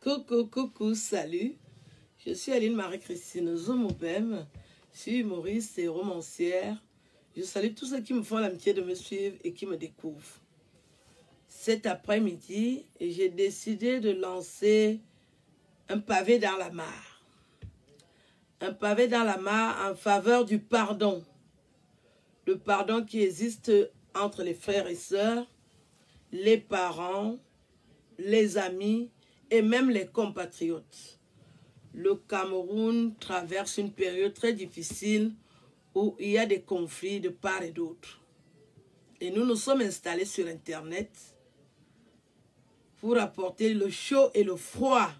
Coucou, coucou, salut. Je suis Aline Marie-Christine Zomobem. Je suis humoriste et romancière. Je salue tous ceux qui me font l'amitié de me suivre et qui me découvrent. Cet après-midi, j'ai décidé de lancer un pavé dans la mare. Un pavé dans la mare en faveur du pardon. Le pardon qui existe entre les frères et sœurs, les parents, les amis et même les compatriotes. Le Cameroun traverse une période très difficile où il y a des conflits de part et d'autre. Et nous nous sommes installés sur Internet pour apporter le chaud et le froid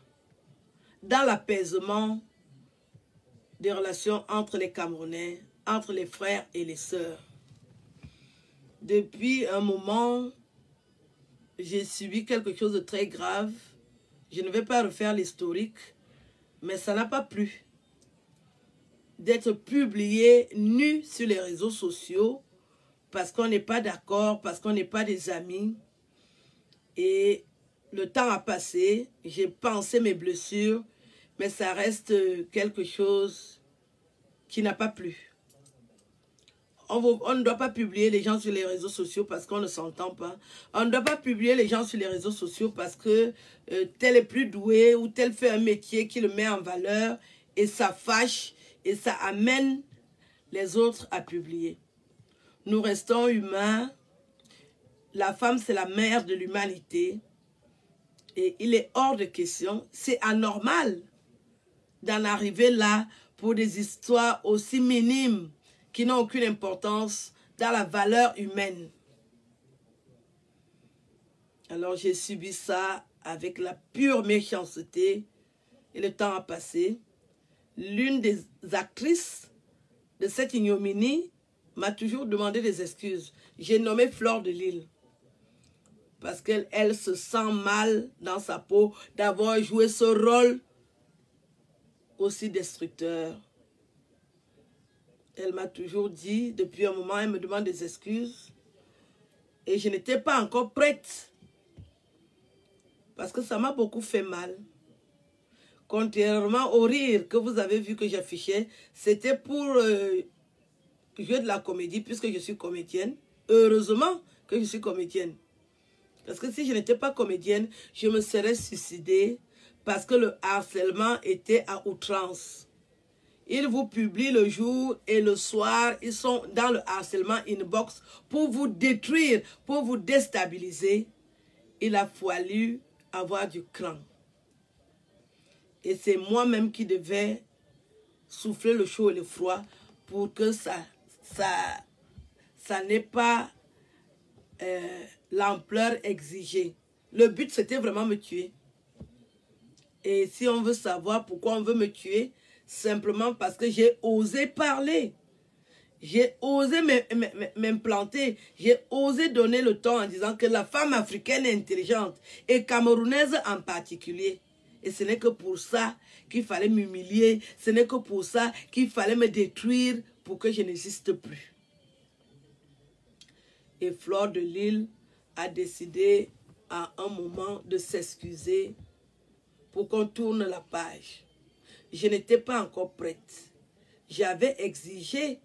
dans l'apaisement des relations entre les Camerounais, entre les frères et les sœurs. Depuis un moment, j'ai subi quelque chose de très grave. Je ne vais pas refaire l'historique, mais ça n'a pas plu d'être publié nu sur les réseaux sociaux parce qu'on n'est pas d'accord, parce qu'on n'est pas des amis. Et le temps a passé, j'ai pensé mes blessures, mais ça reste quelque chose qui n'a pas plu. On ne doit pas publier les gens sur les réseaux sociaux parce qu'on ne s'entend pas. On ne doit pas publier les gens sur les réseaux sociaux parce que tel est plus doué ou tel fait un métier qui le met en valeur et ça fâche et ça amène les autres à publier. Nous restons humains. La femme, c'est la mère de l'humanité. Et il est hors de question, c'est anormal d'en arriver là pour des histoires aussi minimes qui n'ont aucune importance dans la valeur humaine. Alors j'ai subi ça avec la pure méchanceté et le temps a passé. L'une des actrices de cette ignominie m'a toujours demandé des excuses. J'ai nommé Fleur de Lille parce qu'elle se sent mal dans sa peau d'avoir joué ce rôle aussi destructeur. Elle m'a toujours dit, depuis un moment, elle me demande des excuses. Et je n'étais pas encore prête. Parce que ça m'a beaucoup fait mal. Contrairement au rire que vous avez vu que j'affichais, c'était pour jouer de la comédie, puisque je suis comédienne. Heureusement que je suis comédienne. Parce que si je n'étais pas comédienne, je me serais suicidée parce que le harcèlement était à outrance. Ils vous publient le jour et le soir, ils sont dans le harcèlement inbox pour vous détruire, pour vous déstabiliser. Il a fallu avoir du cran. Et c'est moi-même qui devais souffler le chaud et le froid pour que ça n'ait pas l'ampleur exigée. Le but, c'était vraiment me tuer. Et si on veut savoir pourquoi on veut me tuer, simplement parce que j'ai osé parler. J'ai osé m'implanter. J'ai osé donner le ton en disant que la femme africaine est intelligente et camerounaise en particulier. Et ce n'est que pour ça qu'il fallait m'humilier. Ce n'est que pour ça qu'il fallait me détruire pour que je n'existe plus. Et Fleur de Lille a décidé à un moment de s'excuser pour qu'on tourne la page. Je n'étais pas encore prête. J'avais exigé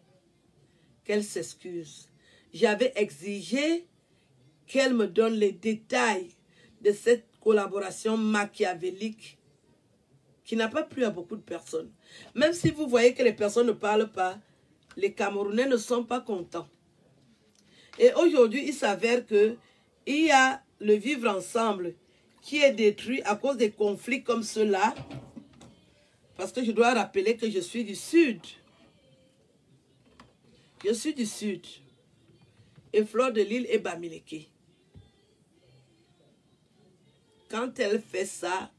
qu'elle s'excuse. J'avais exigé qu'elle me donne les détails de cette collaboration machiavélique qui n'a pas plu à beaucoup de personnes. Même si vous voyez que les personnes ne parlent pas, les Camerounais ne sont pas contents. Et aujourd'hui, il s'avère qu'il y a le vivre ensemble qui est détruit à cause des conflits comme ceux-là. Parce que je dois rappeler que je suis du Sud. Je suis du Sud. Et Fleur de Lille est Bamileke. Quand elle fait ça,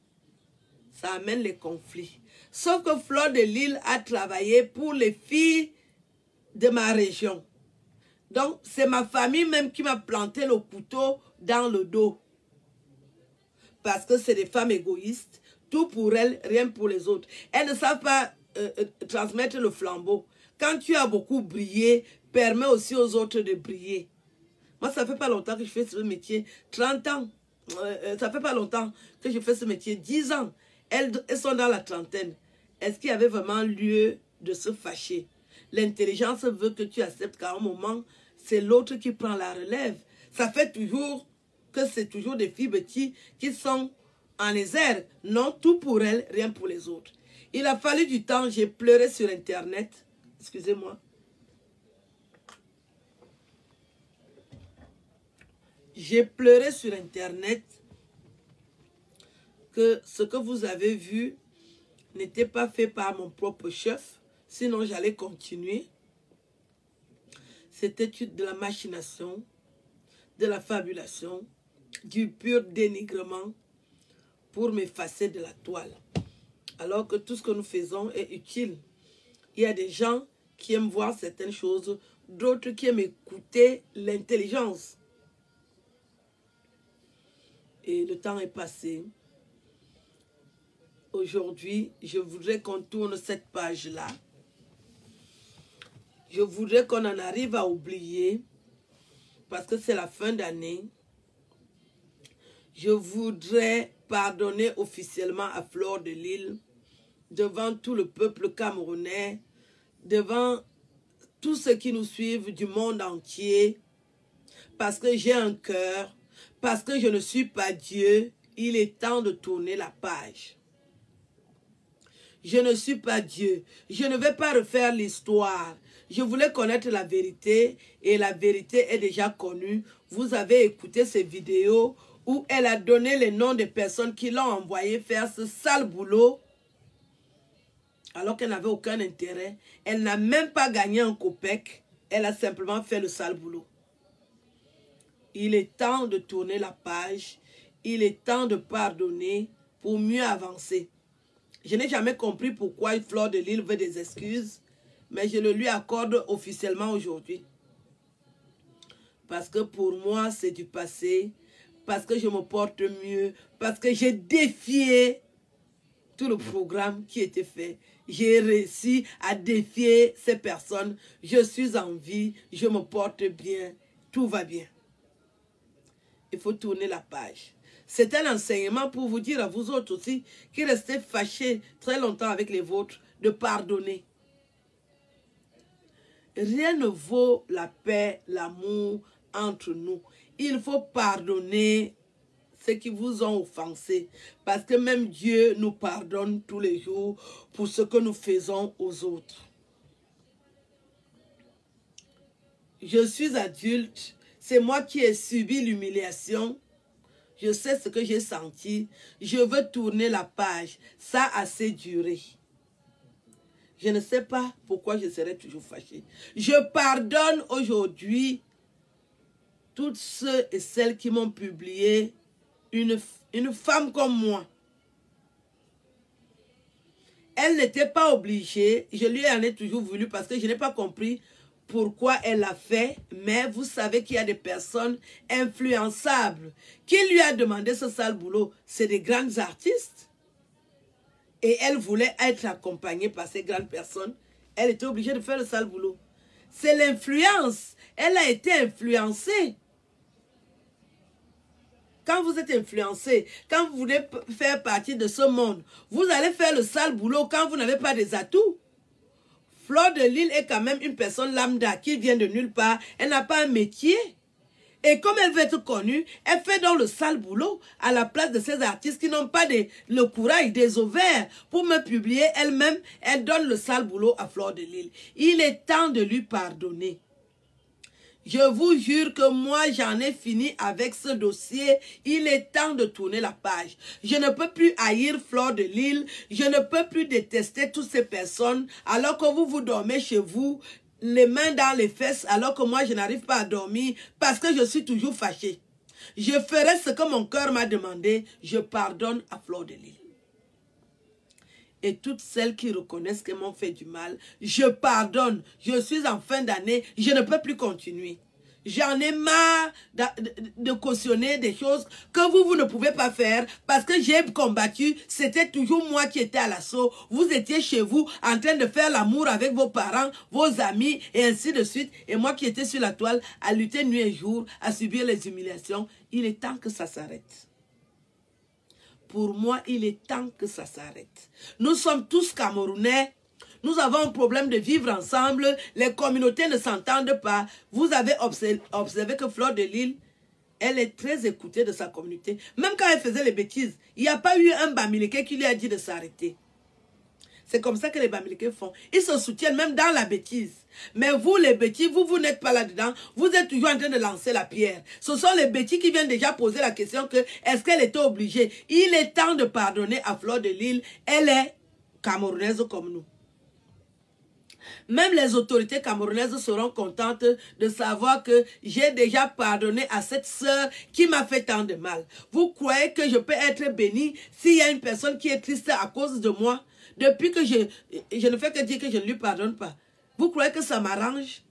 ça amène les conflits. Sauf que Fleur de Lille a travaillé pour les filles de ma région. Donc, c'est ma famille même qui m'a planté le couteau dans le dos. Parce que c'est des femmes égoïstes. Tout pour elles, rien pour les autres. Elles ne savent pas transmettre le flambeau. Quand tu as beaucoup brillé, permets aussi aux autres de briller. Moi, ça fait pas longtemps que je fais ce métier. 30 ans. ça fait pas longtemps que je fais ce métier, 10 ans. Elles sont dans la trentaine. Est-ce qu'il y avait vraiment lieu de se fâcher? L'intelligence veut que tu acceptes qu'à un moment, c'est l'autre qui prend la relève. Ça fait toujours que c'est toujours des filles petits qui sont en les airs. Non, tout pour elles, rien pour les autres. Il a fallu du temps, j'ai pleuré sur Internet. Excusez-moi. J'ai pleuré sur Internet que ce que vous avez vu n'était pas fait par mon propre chef. Sinon, j'allais continuer. C'était de la machination, de la fabulation, du pur dénigrement pour m'effacer de la toile. Alors que tout ce que nous faisons est utile. Il y a des gens qui aiment voir certaines choses, d'autres qui aiment écouter l'intelligence. Et le temps est passé. Aujourd'hui, je voudrais qu'on tourne cette page-là. Je voudrais qu'on en arrive à oublier, parce que c'est la fin d'année. Je voudrais pardonner officiellement à Fleur de Lille, devant tout le peuple camerounais, devant tous ceux qui nous suivent du monde entier, parce que j'ai un cœur, parce que je ne suis pas Dieu, il est temps de tourner la page. Je ne suis pas Dieu. Je ne vais pas refaire l'histoire. Je voulais connaître la vérité et la vérité est déjà connue. Vous avez écouté ces vidéos où elle a donné les noms des personnes qui l'ont envoyé faire ce sale boulot alors qu'elle n'avait aucun intérêt. Elle n'a même pas gagné un copec. Elle a simplement fait le sale boulot. Il est temps de tourner la page. Il est temps de pardonner pour mieux avancer. Je n'ai jamais compris pourquoi Fleur de Lille veut des excuses, mais je le lui accorde officiellement aujourd'hui. Parce que pour moi, c'est du passé, parce que je me porte mieux, parce que j'ai défié tout le programme qui était fait. J'ai réussi à défier ces personnes. Je suis en vie, je me porte bien, tout va bien. Il faut tourner la page. C'est un enseignement pour vous dire à vous autres aussi qui restez fâchés très longtemps avec les vôtres de pardonner. Rien ne vaut la paix, l'amour entre nous. Il faut pardonner ceux qui vous ont offensés. Parce que même Dieu nous pardonne tous les jours pour ce que nous faisons aux autres. Je suis adulte. C'est moi qui ai subi l'humiliation. Je sais ce que j'ai senti. Je veux tourner la page. Ça a assez duré. Je ne sais pas pourquoi je serai toujours fâchée. Je pardonne aujourd'hui toutes ceux et celles qui m'ont publié une femme comme moi. Elle n'était pas obligée. Je lui en ai toujours voulu parce que je n'ai pas compris pourquoi elle l'a fait, mais vous savez qu'il y a des personnes influençables. Qui lui a demandé ce sale boulot? C'est des grands artistes. Et elle voulait être accompagnée par ces grandes personnes. Elle était obligée de faire le sale boulot. C'est l'influence. Elle a été influencée. Quand vous êtes influencé, quand vous voulez faire partie de ce monde, vous allez faire le sale boulot quand vous n'avez pas des atouts. Fleur de Lille est quand même une personne lambda qui vient de nulle part. Elle n'a pas un métier. Et comme elle veut être connue, elle fait donc le sale boulot à la place de ces artistes qui n'ont pas le courage, des ovaires pour me publier elle-même. Elle donne le sale boulot à Fleur de Lille. Il est temps de lui pardonner. Je vous jure que moi, j'en ai fini avec ce dossier. Il est temps de tourner la page. Je ne peux plus haïr Fleur de Lille. Je ne peux plus détester toutes ces personnes alors que vous dormez chez vous, les mains dans les fesses, alors que moi, je n'arrive pas à dormir parce que je suis toujours fâchée. Je ferai ce que mon cœur m'a demandé. Je pardonne à Fleur de Lille. Et toutes celles qui reconnaissent qu'elles m'ont fait du mal, je pardonne. Je suis en fin d'année, je ne peux plus continuer. J'en ai marre de cautionner des choses que vous ne pouvez pas faire parce que j'ai combattu. C'était toujours moi qui étais à l'assaut. Vous étiez chez vous en train de faire l'amour avec vos parents, vos amis et ainsi de suite. Et moi qui étais sur la toile à lutter nuit et jour, à subir les humiliations. Il est temps que ça s'arrête. Pour moi, il est temps que ça s'arrête. Nous sommes tous Camerounais. Nous avons un problème de vivre ensemble. Les communautés ne s'entendent pas. Vous avez observé que Fleur de Lille, elle est très écoutée de sa communauté. Même quand elle faisait les bêtises, il n'y a pas eu un Bamileke qui lui a dit de s'arrêter. C'est comme ça que les Bamileke font. Ils se soutiennent même dans la bêtise. Mais vous, les bêtis, vous n'êtes pas là-dedans. Vous êtes toujours en train de lancer la pierre. Ce sont les bêtis qui viennent déjà poser la question que est-ce qu'elle était obligée. Il est temps de pardonner à Fleur de Lille. Elle est camerounaise comme nous. Même les autorités camerounaises seront contentes de savoir que j'ai déjà pardonné à cette sœur qui m'a fait tant de mal. Vous croyez que je peux être béni s'il y a une personne qui est triste à cause de moi? Depuis que je ne fais que dire que je ne lui pardonne pas. Vous croyez que ça m'arrange?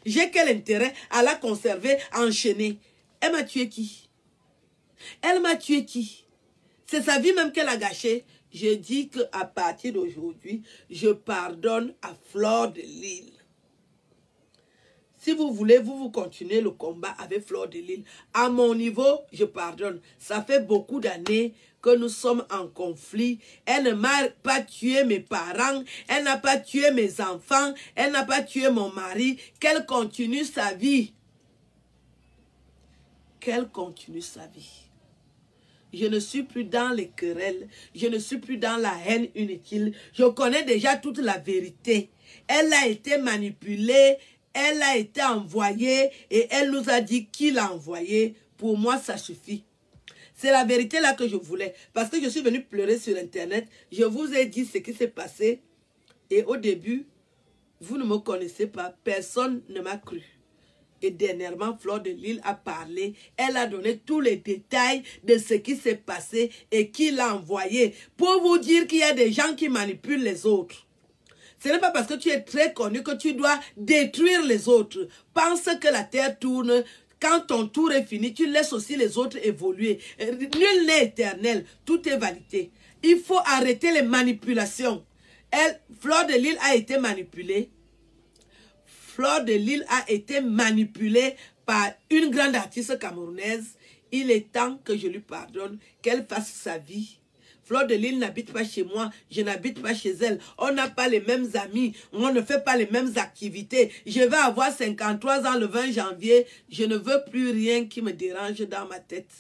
J'ai quel intérêt à la conserver, enchaîner? Elle m'a tué qui? Elle m'a tué qui? C'est sa vie même qu'elle a gâchée. Je dis qu'à partir d'aujourd'hui, je pardonne à Fleur de Lille. Si vous voulez, vous continuez le combat avec Fleur de Lille. À mon niveau, je pardonne. Ça fait beaucoup d'années que nous sommes en conflit. Elle ne m'a pas tué mes parents. Elle n'a pas tué mes enfants. Elle n'a pas tué mon mari. Qu'elle continue sa vie. Qu'elle continue sa vie. Je ne suis plus dans les querelles. Je ne suis plus dans la haine inutile. Je connais déjà toute la vérité. Elle a été manipulée. Elle a été envoyée. Et elle nous a dit qui l'a envoyée. Pour moi, ça suffit. C'est la vérité là que je voulais. Parce que je suis venue pleurer sur Internet. Je vous ai dit ce qui s'est passé. Et au début, vous ne me connaissez pas. Personne ne m'a cru. Et dernièrement, Fleur de Lille a parlé. Elle a donné tous les détails de ce qui s'est passé et qui l'a envoyé. Pour vous dire qu'il y a des gens qui manipulent les autres. Ce n'est pas parce que tu es très connu que tu dois détruire les autres. Pense que la terre tourne. Quand ton tour est fini, tu laisses aussi les autres évoluer. Nul n'est éternel. Tout est validé. Il faut arrêter les manipulations. Fleur de Lille a été manipulée. Fleur de Lille a été manipulée par une grande artiste camerounaise. Il est temps que je lui pardonne, qu'elle fasse sa vie. Fleur de Lille n'habite pas chez moi, je n'habite pas chez elle. On n'a pas les mêmes amis, on ne fait pas les mêmes activités. Je vais avoir 53 ans le 20 janvier. Je ne veux plus rien qui me dérange dans ma tête.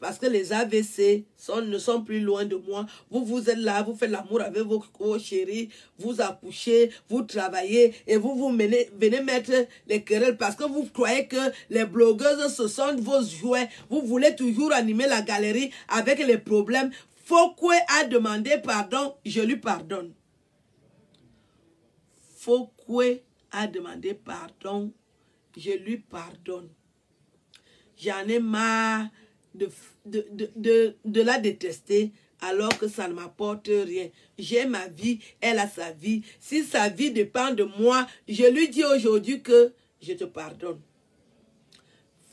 Parce que les AVC ne sont plus loin de moi. Vous êtes là, vous faites l'amour avec vos chéris, vous accouchez, vous travaillez et vous venez mettre les querelles parce que vous croyez que les blogueuses, ce sont vos jouets. Vous voulez toujours animer la galerie avec les problèmes. Fokwe a demandé pardon, je lui pardonne. Fokwe a demandé pardon, je lui pardonne. J'en ai marre de la détester alors que ça ne m'apporte rien. J'ai ma vie, elle a sa vie. Si sa vie dépend de moi, je lui dis aujourd'hui que je te pardonne.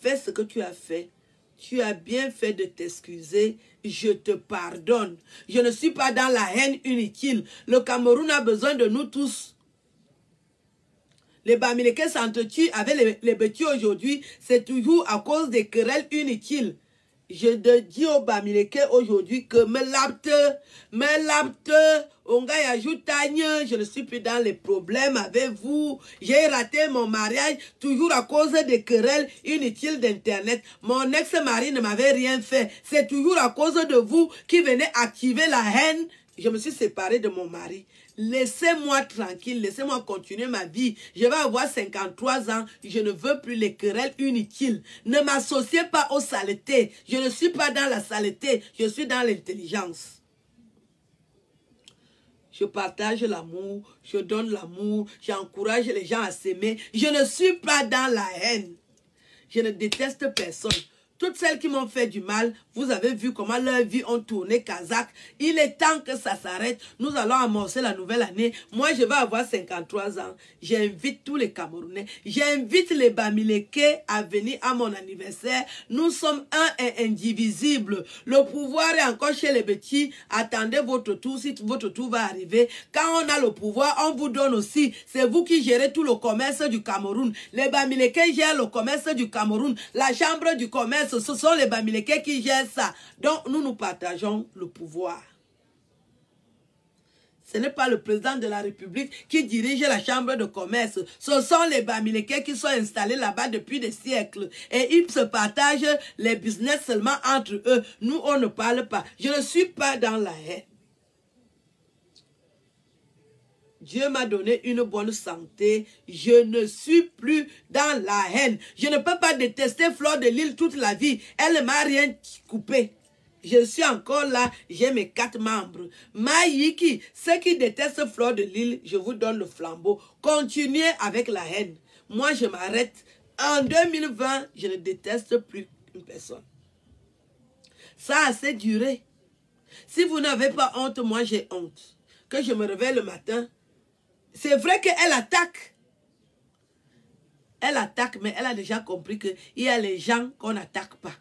Fais ce que tu as fait. Tu as bien fait de t'excuser. Je te pardonne. Je ne suis pas dans la haine inutile. Le Cameroun a besoin de nous tous. Les Bamileke s'entretuent avec les petits aujourd'hui. C'est toujours à cause des querelles inutiles. Je te dis au Bamileke aujourd'hui que me lapte, on ajoute je ne suis plus dans les problèmes avec vous. J'ai raté mon mariage toujours à cause des querelles inutiles d'Internet. Mon ex-mari ne m'avait rien fait. C'est toujours à cause de vous qui venez activer la haine. Je me suis séparée de mon mari. Laissez-moi tranquille, laissez-moi continuer ma vie. Je vais avoir 53 ans, je ne veux plus les querelles inutiles. Ne m'associez pas aux saletés. Je ne suis pas dans la saleté, je suis dans l'intelligence. Je partage l'amour, je donne l'amour, j'encourage les gens à s'aimer. Je ne suis pas dans la haine. Je ne déteste personne. Toutes celles qui m'ont fait du mal, vous avez vu comment leur vie ont tourné kazakh. Il est temps que ça s'arrête. Nous allons amorcer la nouvelle année. Moi, je vais avoir 53 ans. J'invite tous les Camerounais. J'invite les Bamileke à venir à mon anniversaire. Nous sommes un et indivisible. Le pouvoir est encore chez les petits. Attendez votre tour si votre tour va arriver. Quand on a le pouvoir, on vous donne aussi. C'est vous qui gérez tout le commerce du Cameroun. Les Bamileke gèrent le commerce du Cameroun. La chambre du commerce commerce, ce sont les Bamileke qui gèrent ça. Donc, nous partageons le pouvoir. Ce n'est pas le président de la République qui dirige la chambre de commerce. Ce sont les Bamileke qui sont installés là-bas depuis des siècles. Et ils se partagent les business seulement entre eux. Nous, on ne parle pas. Je ne suis pas dans la haine. Dieu m'a donné une bonne santé. Je ne suis plus dans la haine. Je ne peux pas détester Fleur de Lys toute la vie. Elle ne m'a rien coupé. Je suis encore là, j'ai mes 4 membres. Maïki, ceux qui détestent Fleur de Lys, je vous donne le flambeau. Continuez avec la haine. Moi, je m'arrête. En 2020, je ne déteste plus une personne. Ça a assez duré. Si vous n'avez pas honte, moi j'ai honte. Que je me réveille le matin. C'est vrai qu'elle attaque. Elle attaque, mais elle a déjà compris qu'il y a les gens qu'on n'attaque pas.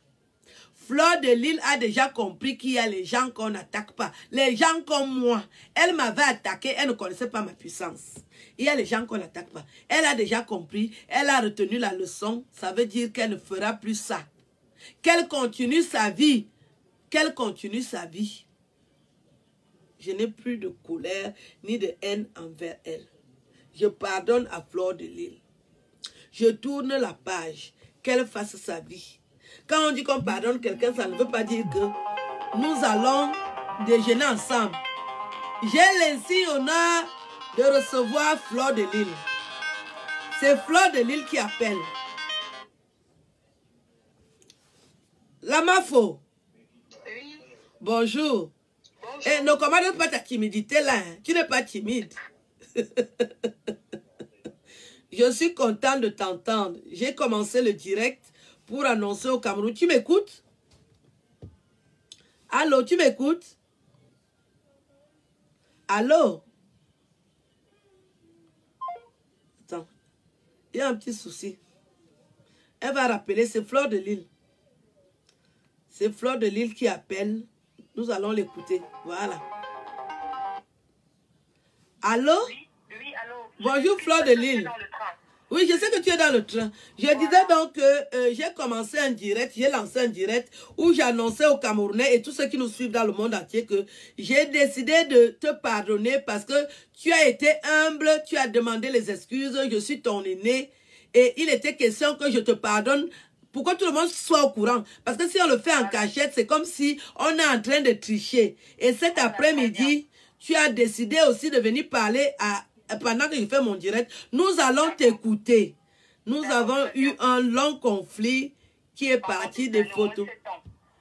Fleur de Lys a déjà compris qu'il y a les gens qu'on n'attaque pas. Les gens comme moi. Elle m'avait attaqué, elle ne connaissait pas ma puissance. Il y a les gens qu'on n'attaque pas. Elle a déjà compris, elle a retenu la leçon. Ça veut dire qu'elle ne fera plus ça. Qu'elle continue sa vie. Qu'elle continue sa vie. Je n'ai plus de colère ni de haine envers elle. Je pardonne à Fleur de Lys. Je tourne la page. Qu'elle fasse sa vie. Quand on dit qu'on pardonne quelqu'un, ça ne veut pas dire que nous allons déjeuner ensemble. J'ai l'insigne honneur de recevoir Fleur de Lys. C'est Fleur de Lys qui appelle. La Mafo. Oui. Bonjour. Bonjour. Et ne commande pas ta timidité là. Hein. Tu n'es pas timide. Je suis content de t'entendre. J'ai commencé le direct pour annoncer au Cameroun. Tu m'écoutes? Allô, tu m'écoutes? Allô? Attends. Il y a un petit souci. Elle va rappeler, c'est Fleur de Lys. C'est Fleur de Lys qui appelle. Nous allons l'écouter. Voilà. Allô? Oui, allô. Bonjour Fleur de Lys. Oui, je sais que tu es dans le train. Je disais donc que j'ai commencé un direct, j'ai lancé un direct où j'annonçais aux Camerounais et tous ceux qui nous suivent dans le monde entier que j'ai décidé de te pardonner parce que tu as été humble, tu as demandé les excuses, je suis ton aîné et il était question que je te pardonne pour que tout le monde soit au courant. Parce que si on le fait en cachette, c'est comme si on est en train de tricher. Et cet après-midi, tu as décidé aussi de venir parler pendant que je fais mon direct. Nous allons t'écouter. Nous avons eu un long conflit qui est parti des photos.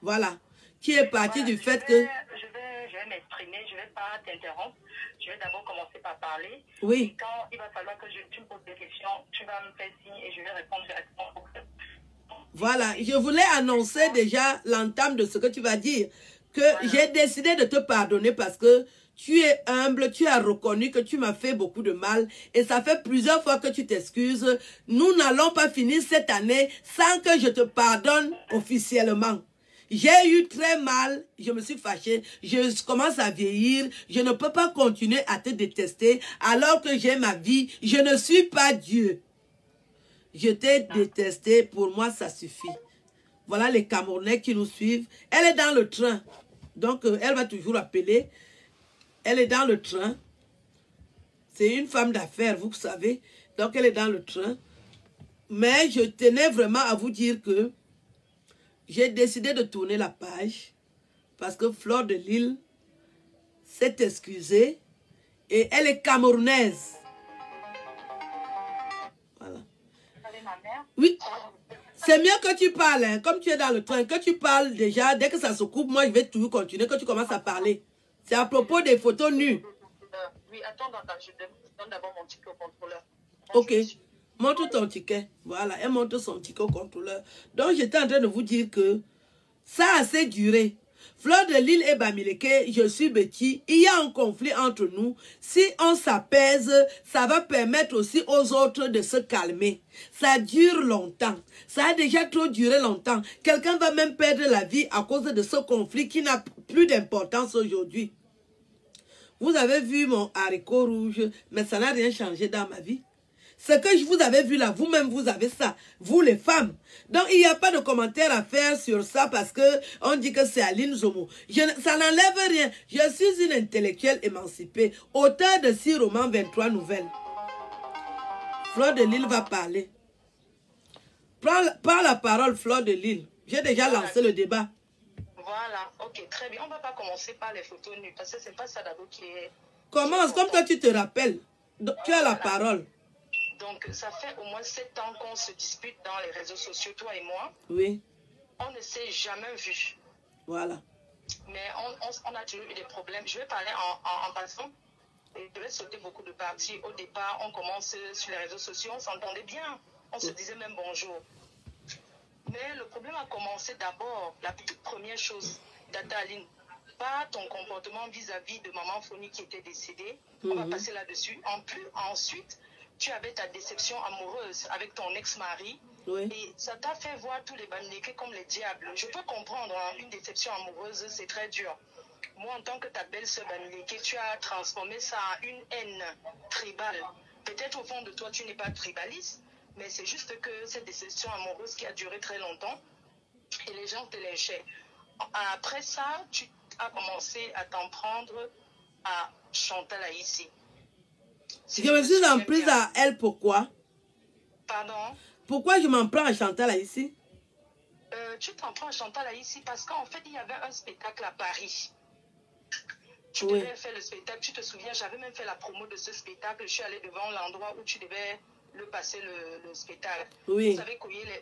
Voilà. Qui est parti du fait que... Je vais m'exprimer, je ne vais pas t'interrompre. Je vais d'abord commencer par parler. Oui. Et quand il va falloir que tu me poses des questions, tu vas me faire signe et je vais répondre directement. Voilà. Je voulais annoncer déjà l'entame de ce que tu vas dire. Que j'ai décidé de te pardonner parce que tu es humble, tu as reconnu que tu m'as fait beaucoup de mal et ça fait plusieurs fois que tu t'excuses. Nous n'allons pas finir cette année sans que je te pardonne officiellement. J'ai eu très mal, je me suis fâchée, je commence à vieillir, je ne peux pas continuer à te détester alors que j'ai ma vie, je ne suis pas Dieu. Je t'ai détesté, pour moi ça suffit. Voilà les Camerounais qui nous suivent. Elle est dans le train, donc elle va toujours appeler. Elle est dans le train. C'est une femme d'affaires, vous savez. Donc, elle est dans le train. Mais je tenais vraiment à vous dire que j'ai décidé de tourner la page parce que Fleur de Lys s'est excusée et elle est camerounaise. Voilà. Oui. C'est mieux que tu parles, hein, comme tu es dans le train, que tu parles déjà. Dès que ça se coupe, moi, je vais toujours continuer, que tu commences à parler. C'est à propos des photos nues. Oui, attends, je donne d'abord mon ticket au contrôleur. Ok. Montre ton ticket. Voilà, elle montre son ticket au contrôleur. Donc, j'étais en train de vous dire que ça a assez duré. Fleur de Lys et Bamileke, je suis Betty. Il y a un conflit entre nous. Si on s'apaise, ça va permettre aussi aux autres de se calmer. Ça dure longtemps. Ça a déjà trop duré longtemps. Quelqu'un va même perdre la vie à cause de ce conflit qui n'a plus d'importance aujourd'hui. Vous avez vu mon haricot rouge, mais ça n'a rien changé dans ma vie. Ce que je vous avais vu là, vous-même, vous avez ça. Vous, les femmes. Donc, il n'y a pas de commentaire à faire sur ça parce que on dit que c'est Aline Zomo. Ça n'enlève rien. Je suis une intellectuelle émancipée. Auteur de 6 romans, 23 nouvelles. Fleur de Lille va parler. Prends la parole, Fleur de Lille. J'ai déjà lancé le débat. Voilà, ok, très bien. On ne va pas commencer par les photos nues parce que ce n'est pas ça d'abord qui est... Commence, comme toi tu te rappelles. Donc, tu as la parole. Donc, ça fait au moins 7 ans qu'on se dispute dans les réseaux sociaux, toi et moi. Oui. On ne s'est jamais vu. Voilà. Mais on a toujours eu des problèmes. Je vais parler en passant. Et je vais sauter beaucoup de parties. Au départ, on commence sur les réseaux sociaux, on s'entendait bien. On se disait même bonjour. Mais le problème a commencé d'abord, la toute première chose, Data Aline, par ton comportement vis-à-vis de maman Foni qui était décédée. On va passer là-dessus. Ensuite, tu avais ta déception amoureuse avec ton ex-mari. Oui. Et ça t'a fait voir tous les banniqués comme les diables. Je peux comprendre, hein, une déception amoureuse, c'est très dur. Moi, en tant que ta belle-sœur banniquée, tu as transformé ça en une haine tribale. Peut-être au fond de toi, tu n'es pas tribaliste, mais c'est juste que cette déception amoureuse qui a duré très longtemps, et les gens te lynchaient. Après ça, tu as commencé à t'en prendre à Chantal Haïssi. Je me suis en prise à elle, pourquoi? Pardon? Pourquoi je m'en prends à Chantal Haïssi? Tu t'en prends à Chantal Haïssi parce qu'en fait, il y avait un spectacle à Paris. Tu Oui. devais faire le spectacle. Tu te souviens, j'avais même fait la promo de ce spectacle. Je suis allée devant l'endroit où tu devais le passer le spectacle. Oui.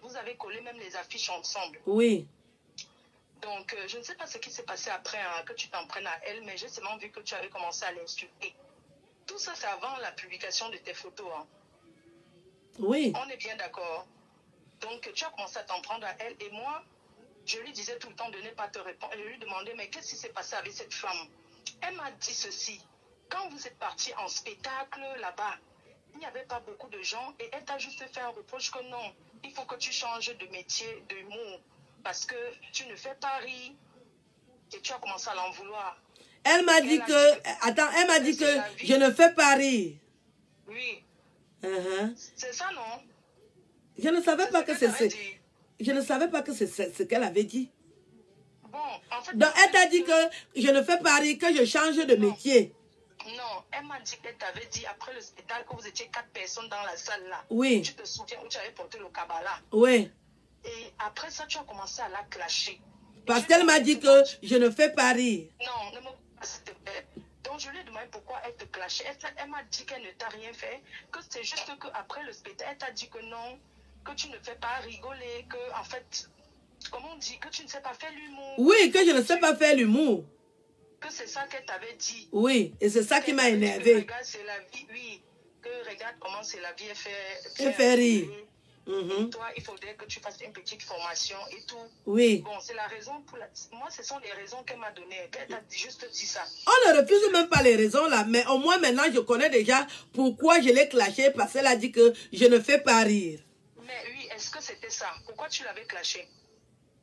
Vous avez collé même les affiches ensemble. Oui. Donc, je ne sais pas ce qui s'est passé après, hein, que tu t'en prennes à elle, mais j'ai seulement vu que tu avais commencé à l'insulter. Tout ça, c'est avant la publication de tes photos. Hein. Oui. On est bien d'accord. Donc, tu as commencé à t'en prendre à elle. Et moi, je lui disais tout le temps de ne pas te répondre. Je lui demandais, mais qu'est-ce qui s'est passé avec cette femme? Elle m'a dit ceci. Quand vous êtes parti en spectacle là-bas, il n'y avait pas beaucoup de gens et elle t'a juste fait un reproche que non, il faut que tu changes de métier, de mot, parce que tu ne fais pas rire et tu as commencé à l'en vouloir. Elle m'a dit que... Attends, elle m'a dit que je ne fais pas rire. Oui. C'est ça, non? Je ne savais pas que c'est... Je ne savais pas que c'est ce qu'elle avait dit. Bon, en fait... Donc, elle t'a dit que je ne fais pas rire, que je change de métier. Non, elle m'a dit qu'elle t'avait dit après le spectacle que vous étiez 4 personnes dans la salle là. Oui. Tu te souviens où tu avais porté le Kabbalah. Oui. Et après ça, tu as commencé à la clasher. Parce qu'elle m'a dit que je ne fais pas rire. Non, ne me pas s'il te plaît. Donc je lui ai demandé pourquoi elle te clashait. Elle m'a dit qu'elle ne t'a rien fait, que c'est juste qu'après le spectacle, elle t'a dit que non, que tu ne fais pas rigoler, que en fait, comment on dit, que tu ne sais pas faire l'humour. Oui, que je ne sais pas faire l'humour. Que c'est ça qu'elle t'avait dit. Oui, et c'est ça qui m'a énervé. Regarde, c'est la vie, oui. Que regarde comment c'est la vie, elle fait rire. Toi, il faudrait que tu fasses une petite formation et tout. Oui. Bon, c'est la raison pour moi, ce sont les raisons qu'elle m'a données. Elle t'a juste dit ça. On ne refuse même pas les raisons là, mais au moins maintenant, je connais déjà pourquoi je l'ai clashé, parce qu'elle a dit que je ne fais pas rire. Mais oui, est-ce que c'était ça? Pourquoi tu l'avais clashé?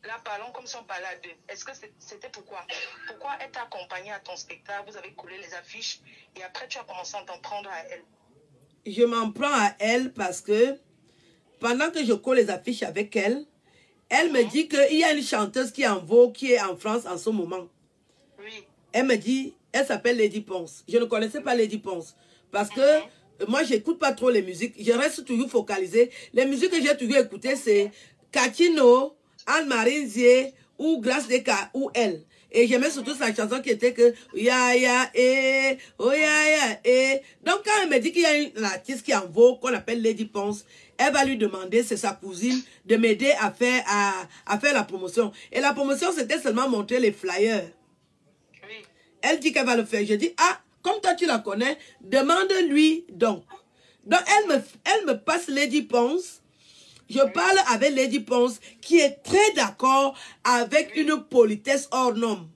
Là, parlons comme si on parlait à deux. Est-ce que c'était pourquoi? Pourquoi elle t'a accompagné à ton spectacle? Vous avez collé les affiches et après tu as commencé à t'en prendre à elle. Je m'en prends à elle parce que pendant que je colle les affiches avec elle, elle me dit qu'il y a une chanteuse qui est en vogue, qui est en France en ce moment. Oui. Elle me dit, elle s'appelle Lady Ponce. Je ne connaissais pas Lady Ponce parce que moi, j'écoute pas trop les musiques. Je reste toujours focalisée. Les musiques que j'ai toujours écoutées, c'est Catino, Anne-Marie Zier ou Grâce Deka ou elle. Et j'aimais surtout sa chanson qui était que ya ya oh ya ya Donc quand elle me dit qu'il y a une artiste qui est en vogue qu'on appelle Lady Ponce, elle va lui demander, c'est sa cousine, de m'aider à faire la promotion. Et la promotion, c'était seulement montrer les flyers. Oui. Elle dit qu'elle va le faire. Je dis, ah, comme toi tu la connais, demande-lui donc. Donc elle me passe Lady Ponce. Je parle avec Lady Ponce qui est très d'accord avec une politesse hors norme.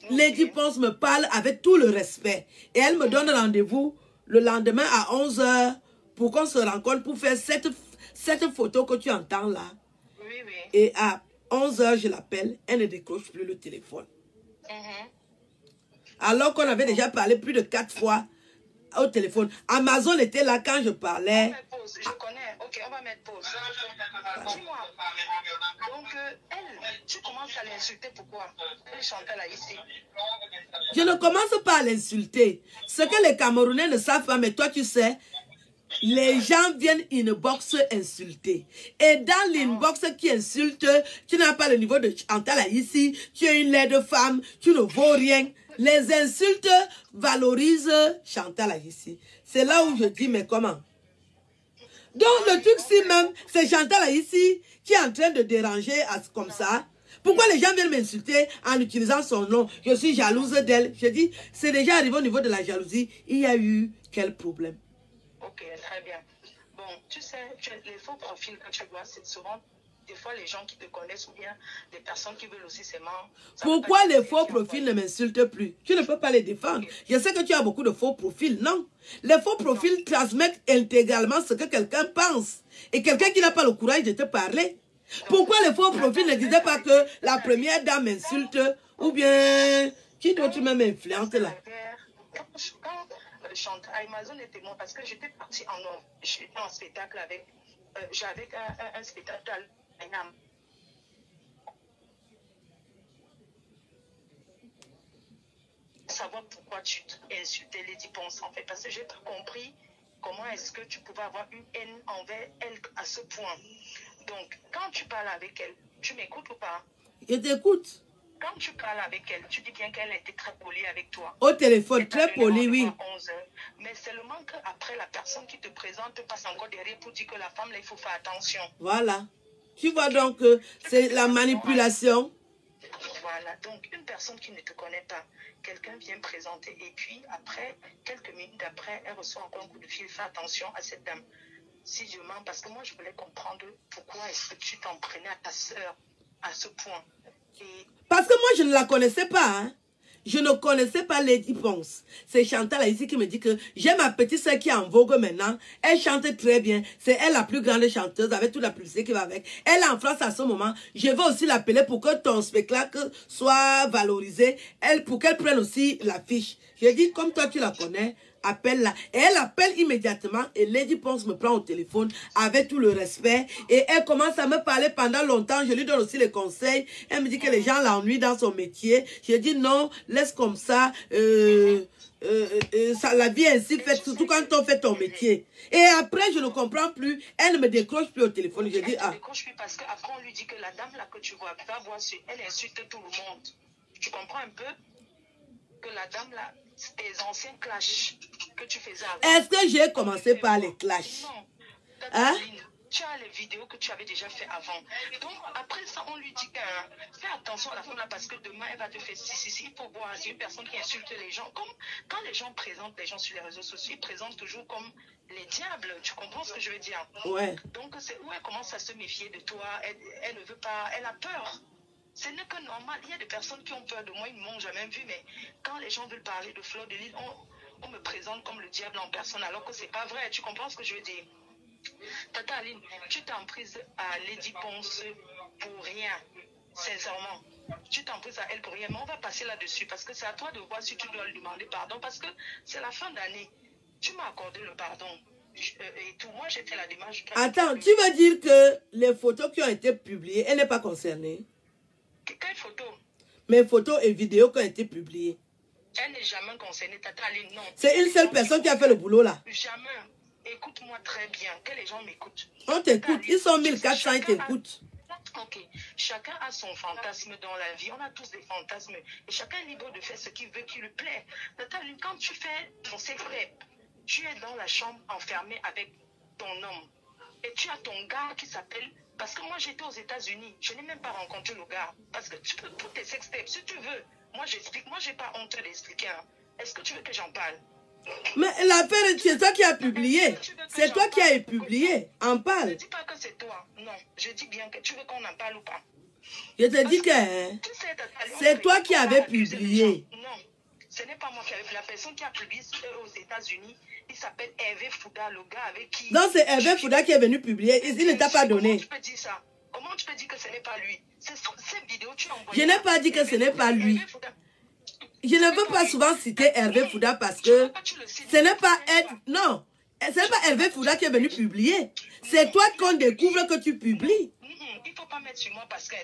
Lady Ponce me parle avec tout le respect. Et elle me donne rendez-vous le lendemain à 11 h pour qu'on se rencontre pour faire cette photo que tu entends là. Oui, oui. Et à 11 h, je l'appelle. Elle ne décroche plus le téléphone. Alors qu'on avait déjà parlé plus de 4 fois au téléphone. Amazon était là quand je parlais. On met pause, je connais. Ok, on va mettre pause. Dis-moi. Donc, elle, tu commences à l'insulter, pourquoi? Elle chantait là ici. Je ne commence pas à l'insulter. Ce que les Camerounais ne savent pas, mais toi tu sais, les gens viennent inbox insulter. Et dans l'inbox qui insulte, tu n'as pas le niveau de Chantal ici, tu es une laide femme, tu ne vaux rien. Les insultes valorisent Chantal ici. C'est là où je dis, mais comment? Donc le truc si même, c'est Chantal ici qui est en train de déranger comme ça. Pourquoi les gens viennent m'insulter en utilisant son nom? Je suis jalouse d'elle. Je dis, c'est déjà arrivé au niveau de la jalousie. Il y a eu quel problème? Ok, très bien. Bon, tu sais, les faux profils que tu vois, c'est souvent des fois les gens qui te connaissent ou bien des personnes qui veulent aussi seulement... Pourquoi les faux profils ne m'insultent plus? Tu ne peux pas les défendre. Okay. Je sais que tu as beaucoup de faux profils. Non. Les faux profils transmettent intégralement ce que quelqu'un pense. Et quelqu'un qui n'a pas le courage de te parler. Pourquoi les faux profils ne disaient pas que la première dame m'insulte ou bien qui d'autre même influente là? Chante Amazon était moi parce que j'étais partie j'étais en spectacle avec j'avais un spectacle à Niam. Savoir pourquoi tu insultais Lady Ponce en fait parce que j'ai pas compris comment est-ce que tu pouvais avoir une haine envers elle à ce point. Donc quand tu parles avec elle, tu m'écoutes ou pas? Je t'écoute. Quand tu parles avec elle, tu dis bien qu'elle était très polie avec toi. Au téléphone, très polie, oui. 11 heures. Mais seulement qu'après, la personne qui te présente passe encore derrière pour dire que la femme, là, il faut faire attention. Voilà. Tu vois donc, c'est la manipulation. Voilà. Donc, une personne qui ne te connaît pas, quelqu'un vient présenter et puis après, quelques minutes après, elle reçoit encore un coup de fil. Fais attention à cette dame. Si je mens, parce que moi, je voulais comprendre pourquoi est-ce que tu t'en prenais à ta soeur à ce point. Parce que moi, je ne la connaissais pas. Hein. Je ne connaissais pas Lady Ponce. C'est Chantal ici qui me dit que j'ai ma petite soeur qui est en vogue maintenant. Elle chante très bien. C'est elle la plus grande chanteuse avec toute la publicité qui va avec. Elle est en France à ce moment. Je vais aussi l'appeler pour que ton spectacle soit valorisé. Pour qu'elle prenne aussi l'affiche. Je dis, comme toi tu la connais, appelle-la. Et elle appelle immédiatement et Lady Ponce me prend au téléphone avec tout le respect. Et elle commence à me parler pendant longtemps. Je lui donne aussi les conseils. Elle me dit que les gens l'ennuient dans son métier. Je dis non, laisse comme ça. La vie est ainsi faite, surtout quand on fait ton métier. Et après, je ne comprends plus. Elle ne me décroche plus au téléphone. Je dis, elle ne décroche plus parce qu'après, on lui dit que la dame là que tu vois, va voir sur elle insulte tout le monde. Tu comprends un peu que la dame là, tes anciens clashs que tu faisais avant. Est-ce que j'ai commencé par les clashs? Non. Hein? Tu as les vidéos que tu avais déjà fait avant. Donc, après ça, on lui dit que fais attention à la femme là parce que demain, elle va te faire si. Il faut voir, c'est une personne qui insulte les gens. Comme quand les gens présentent les gens sur les réseaux sociaux, ils présentent toujours comme les diables. Tu comprends ce que je veux dire? Ouais. Donc, c'est où elle commence à se méfier de toi. Elle ne veut pas, elle a peur. Ce n'est que normal. Il y a des personnes qui ont peur de moi, ils ne m'ont jamais vu, mais quand les gens veulent parler de Fleur de Lys, on me présente comme le diable en personne, alors que ce n'est pas vrai. Tu comprends ce que je veux dire? Tata Aline, tu t'en prises à Lady Ponce pour rien, sincèrement. Tu t'en prises à elle pour rien, mais on va passer là-dessus, parce que c'est à toi de voir si tu dois lui demander pardon, parce que c'est la fin d'année. Tu m'as accordé le pardon. Et tout, moi j'ai fait la démarche. Attends, tu veux dire que les photos qui ont été publiées, elle n'est pas concernée? Quelle photo? Mes photos et vidéos qui ont été publiées. Elle n'est jamais concernée, Tata Aline, non. C'est une seule personne qui a fait le boulot là. Jamais. Écoute-moi très bien, que les gens m'écoutent. On t'écoute, ils sont 1400, ils t'écoutent. Ok, chacun a son fantasme dans la vie, on a tous des fantasmes. Et chacun est libre de faire ce qu'il veut, qui lui plaît. Tata Aline, quand tu fais ton sex-tape, tu es dans la chambre enfermée avec ton homme. Et tu as ton gars qui s'appelle... Parce que moi, j'étais aux États-Unis. Je n'ai même pas rencontré le gars. Parce que tu peux pour tes sextapes, si tu veux. Moi, j'explique. Moi, je n'ai pas honte d'expliquer. Hein. Est-ce que tu veux que j'en parle? Mais l'affaire, c'est toi qui as publié. C'est toi qui as publié. En parle. Je ne dis pas que c'est toi. Non. Je dis bien que tu veux qu'on en parle ou pas. Je te dis que c'est toi qui avais publié. Non. Ce n'est pas moi qui avais publié. La personne qui a publié aux États-Unis, il s'appelle Hervé Fouda, le gars avec qui... Non, c'est Hervé Fouda qui est venu publier. Il ne t'a pas donné. Comment tu peux dire ça? Comment tu peux dire que ce n'est pas lui? Cette vidéo, tu as envoyé... Je n'ai pas dit que ce n'est pas lui. je ne veux pas souvent citer Hervé Fouda parce que ce n'est pas être... Non, ce n'est pas Hervé Fouda qui est venu publier. C'est toi qu'on découvre que tu publies. Il ne faut pas mettre sur moi parce que,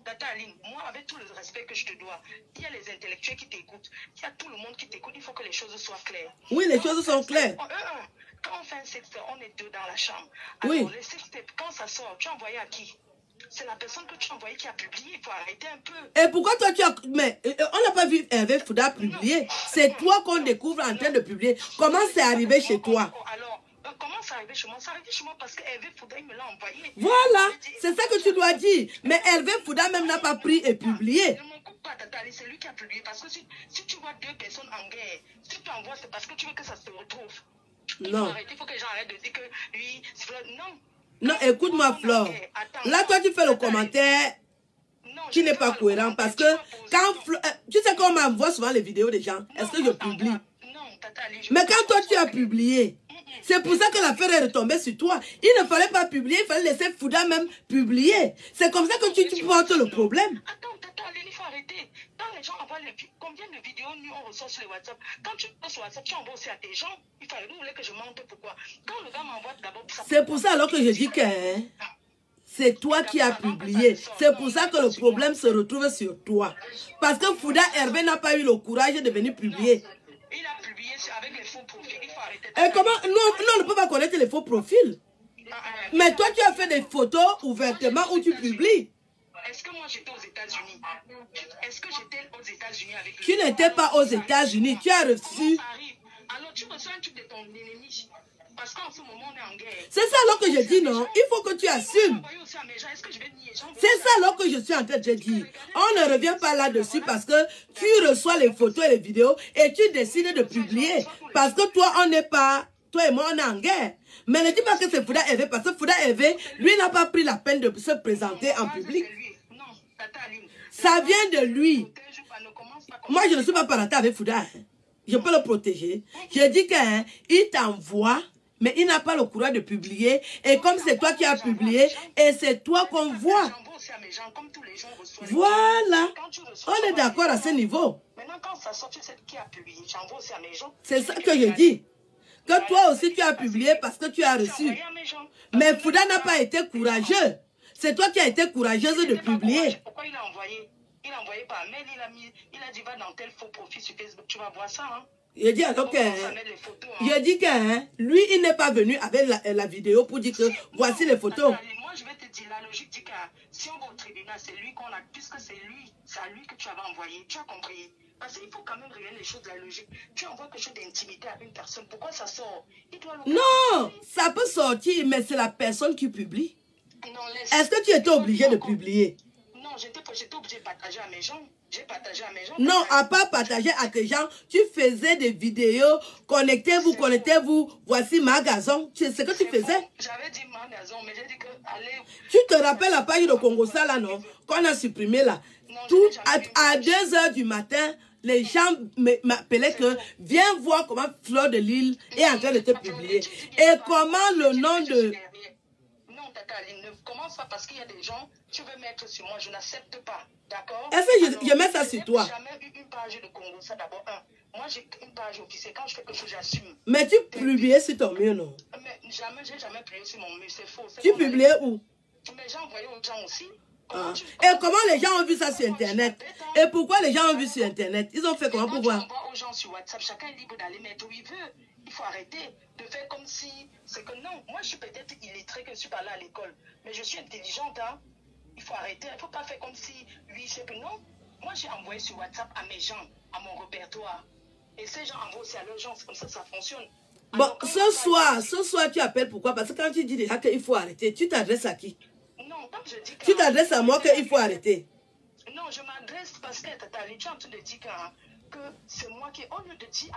Tata Aline, moi, avec tout le respect que je te dois, il y a les intellectuels qui t'écoutent, il y a tout le monde qui t'écoute, il faut que les choses soient claires. Oui, les choses sont claires. Quand on fait un sextape, on est deux dans la chambre. Alors, oui. le sextape, quand ça sort, tu as envoyé à qui? C'est la personne que tu as envoyée qui a publié, il faut arrêter un peu. Et pourquoi toi tu as... Mais on n'a pas vu Hervé Fouda publier. C'est toi qu'on découvre en train de publier. Comment c'est arrivé chez toi? Alors, comment c'est arrivé chez moi? C'est arrivé chez moi parce que Hervé Fouda, il me l'a envoyé. Voilà, c'est ça que tu dois dire. Mais Hervé Fouda même n'a pas pris et publié. Ne m'en coupe pas, Tata, c'est lui qui a publié. Parce que si tu vois deux personnes en guerre, si tu envoies, c'est parce que tu veux que ça se retrouve. Non. Il faut que les gens arrêtent de dire que lui, non. Non, écoute-moi, Flore. Là, toi, tu fais le commentaire qui n'est pas cohérent. Parce que quand... tu sais qu'on m'envoie souvent les vidéos des gens. Est-ce que je publie? Mais quand toi, tu as publié, c'est pour ça que l'affaire est retombée sur toi. Il ne fallait pas publier, il fallait laisser Fouda même publier. C'est comme ça que tu portes le problème. Attends, il faut arrêter. Quand les gens envoient combien de vidéos nous on reçoit sur les WhatsApp, quand tu passes sur WhatsApp, tu envoies aussi à tes gens. Il fallait, vous voulez que je mente pourquoi? Quand le gars m'envoie d'abord... C'est pour ça alors que je dis que c'est toi qui as publié. C'est pour ça que le problème se retrouve sur toi. Parce que Fouda Hervé n'a pas eu le courage de venir publier. Il a publié avec les faux profils. Il faut arrêter. Et comment? Non, on ne peut pas connaître les faux profils. Mais toi, tu as fait des photos ouvertement où tu publies. Est-ce que moi j'étais aux États-Unis? Est-ce que j'étais aux États-Unis avec lui? Tu n'étais pas aux États-Unis. Tu as reçu. Alors tu reçois un truc de ton ennemi. Parce qu'en ce moment on est en guerre. C'est ça alors que je dis non. Il faut que tu assumes. C'est ça alors que je suis en train de dire. On ne revient pas là-dessus parce que tu reçois les photos et les vidéos et tu décides de publier. Parce que toi, on n'est pas... Toi et moi, on est en guerre. Mais ne dis pas que c'est Fouda Hervé parce que Fouda Hervé, lui, n'a pas pris la peine de se présenter en public. Ça vient de lui. Moi, je ne suis pas parenté avec Fouda. Je peux le protéger. Je dis qu'il t'envoie, mais il n'a pas le courage de publier. Et comme c'est toi qui as publié, et c'est toi qu'on voit. Voilà. On est d'accord à ce niveau. C'est ça que je dis. Que toi aussi tu as publié parce que tu as reçu. Mais Fouda n'a pas été courageux. C'est toi qui as été courageuse de publier. Pourquoi il a envoyé? Il a envoyé par mail, il a dit va dans tel faux profil sur Facebook, tu vas voir ça. Hein? Je dis alors que, je dis que lui, il n'est pas venu avec la vidéo pour dire que voici les photos. Moi, je vais te dire, la logique dit que si on va au tribunal, c'est lui qu'on a, puisque c'est à lui que tu avais envoyé. Tu as compris? Parce qu'il faut quand même regarder les choses de la logique. Tu envoies quelque chose d'intimité à une personne. Pourquoi ça sort? Non, ça peut sortir, mais c'est la personne qui publie. Est-ce que tu étais obligé de publier? Non, j'étais obligé de partager à mes gens. J'ai partagé à mes gens. Non, à part partager à tes gens, tu faisais des vidéos. Connectez-vous, voici ma gazon. C'est ce que tu faisais. J'avais dit ma gazon, mais j'ai dit que allez. Tu te rappelles la page de Congo-Ça là, non? Qu'on a supprimé là. Non, tout à 2 h du matin, les gens m'appelaient que viens voir comment Fleur de Lille est en train de te publier. Et comment le nom de... Non, Tata Aline, ne commence pas parce qu'il y a des gens, tu veux mettre sur moi, je n'accepte pas. D'accord? Est-ce que je mets ça sur toi? Je n'ai jamais eu une page de Congo, ça d'abord. Moi, j'ai une page officielle. Quand je fais quelque chose, j'assume. Mais tu publiais sur ton mur, non? Mais jamais, j'ai jamais publié sur mon mur, c'est faux. Tu publiais où? Mais j'ai envoyé aux gens aussi. Et comment les gens ont vu ça sur Internet? Et pourquoi les gens ont vu sur Internet? Ils ont fait comment pour voir? On envoie aux gens sur WhatsApp, chacun est libre d'aller mettre où il veut. Il faut arrêter de faire comme si... C'est que non, moi je suis peut-être illettrée que je suis pas là à l'école. Mais je suis intelligente, hein. Il faut arrêter. Il ne faut pas faire comme si lui, c'est que non. Moi j'ai envoyé sur WhatsApp à mes gens, à mon répertoire. Et ces gens envoient aussi à leurs gens, c'est comme ça fonctionne. Bon, ce soir tu appelles pourquoi? Parce que quand tu dis déjà qu'il faut arrêter, tu t'adresses à qui? Non, comme je dis que... Tu t'adresses à moi qu'il faut arrêter. Non, je m'adresse parce que tu es en train de dire que c'est moi qui, au lieu de dire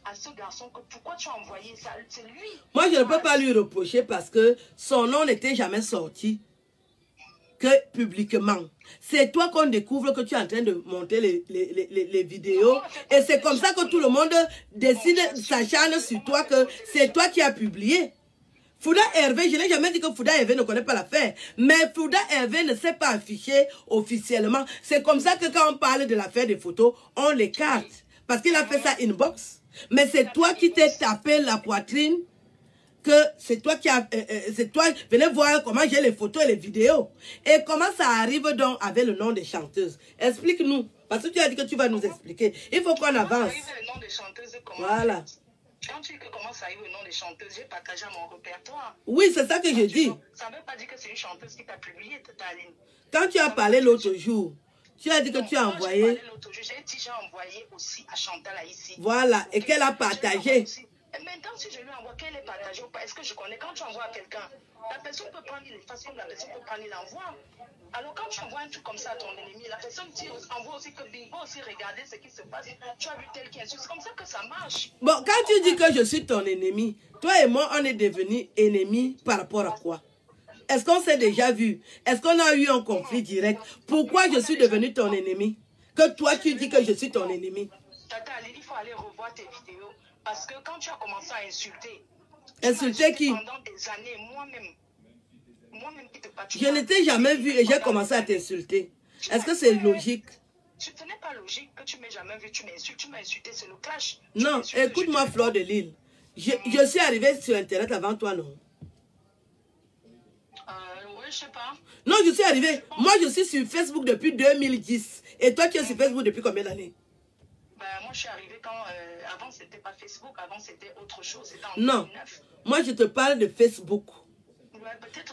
à ce garçon que pourquoi tu as envoyé ça, c'est lui. Moi, je ne peux pas lui reprocher parce que son nom n'était jamais sorti que publiquement. C'est toi qu'on découvre que tu es en train de monter les vidéos. Et c'est comme ça que tout le monde décide, s'acharne sur toi que c'est toi qui as publié. Fouda Hervé, je n'ai jamais dit que Fouda Hervé ne connaît pas l'affaire. Mais Fouda Hervé ne s'est pas affiché officiellement. C'est comme ça que quand on parle de l'affaire des photos, on l'écarte. Parce qu'il a fait ça inbox. Mais c'est toi qui t'es tapé la poitrine. Que c'est toi qui a... c'est toi... Venez voir comment j'ai les photos et les vidéos. Et comment ça arrive donc avec le nom des chanteuses. Explique-nous. Parce que tu as dit que tu vas nous expliquer. Il faut qu'on avance. Le nom des chanteuses, voilà. Quand tu dis que comment ça arrive le nom des chanteuses, j'ai partagé mon répertoire. Oui, c'est ça que je dis. Ça ne veut pas dire que c'est une chanteuse qui t'a publié, Taline. Quand tu as parlé l'autre jour, tu as dit que tu as envoyé. J'ai déjà envoyé aussi à Chantal ici. Voilà, et qu'elle a partagé. Et maintenant, si je lui envoie, qu'elle est partagée ou pas, est-ce que je connais? Quand tu envoies à quelqu'un, la personne peut prendre les façons, la personne peut prendre l'envoi. Alors quand tu envoies un truc comme ça à ton ennemi, la personne envoie aussi que Bingo aussi regarder ce qui se passe. Tu as vu tel qui insulte. C'est comme ça que ça marche. Bon, quand tu dis que je suis ton ennemi, toi et moi, on est devenus ennemis par rapport à quoi? Est-ce qu'on s'est déjà vu? Est-ce qu'on a eu un conflit direct? Pourquoi je suis devenu ton ennemi? Que toi, tu dis que je suis ton ennemi. Tata, il faut aller revoir tes vidéos. Parce que quand tu as commencé à insulter... Insulter qui? Pendant des années, moi-même qui te passe. Je ne t'ai jamais vu et j'ai commencé à t'insulter. Est-ce que c'est logique? Ce n'est pas logique que tu m'aies jamais vu, tu m'insultes, tu m'as insulté, c'est le clash. Non, écoute-moi, Fleur de Lille. Je suis arrivée sur Internet avant toi, non? Oui, je sais pas. Non, je suis arrivée. Moi, je suis sur Facebook depuis 2010. Et toi, tu es sur Facebook depuis combien d'années? Moi, je suis arrivée quand... avant, c'était pas Facebook. Avant, c'était autre chose. C'était en non. 2009. Moi, je te parle de Facebook. Ouais,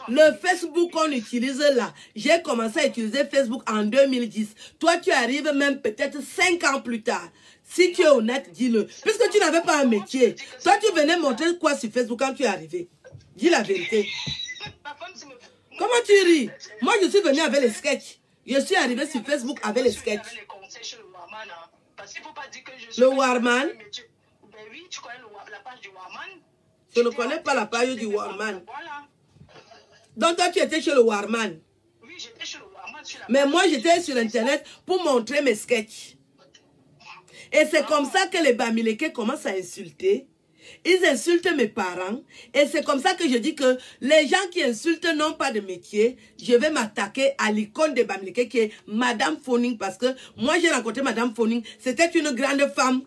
le Facebook qu'on utilise là, j'ai commencé à utiliser Facebook en 2010. Toi, tu arrives même peut-être 5 ans plus tard. Si tu es honnête, dis-le. Puisque tu n'avais pas un métier. Toi, tu venais montrer quoi sur Facebook quand tu es arrivé? Dis la vérité. Comment tu ris? Moi, je suis venu avec les sketchs. Je suis arrivé sur Facebook avec les sketchs. Le Warman? Oui, tu connais la page du Warman? Je ne connais pas la page du Warman. Donc toi, tu étais chez le Warman? Oui, j'étais chez le Warman. Mais moi, j'étais sur Internet pour montrer mes sketchs. Et c'est comme ça que les Bamileke commencent à insulter. Ils insultent mes parents. Et c'est comme ça que je dis que les gens qui insultent n'ont pas de métier. Je vais m'attaquer à l'icône de Bamileke qui est Madame Foning. Parce que moi, j'ai rencontré Madame Foning. C'était une grande femme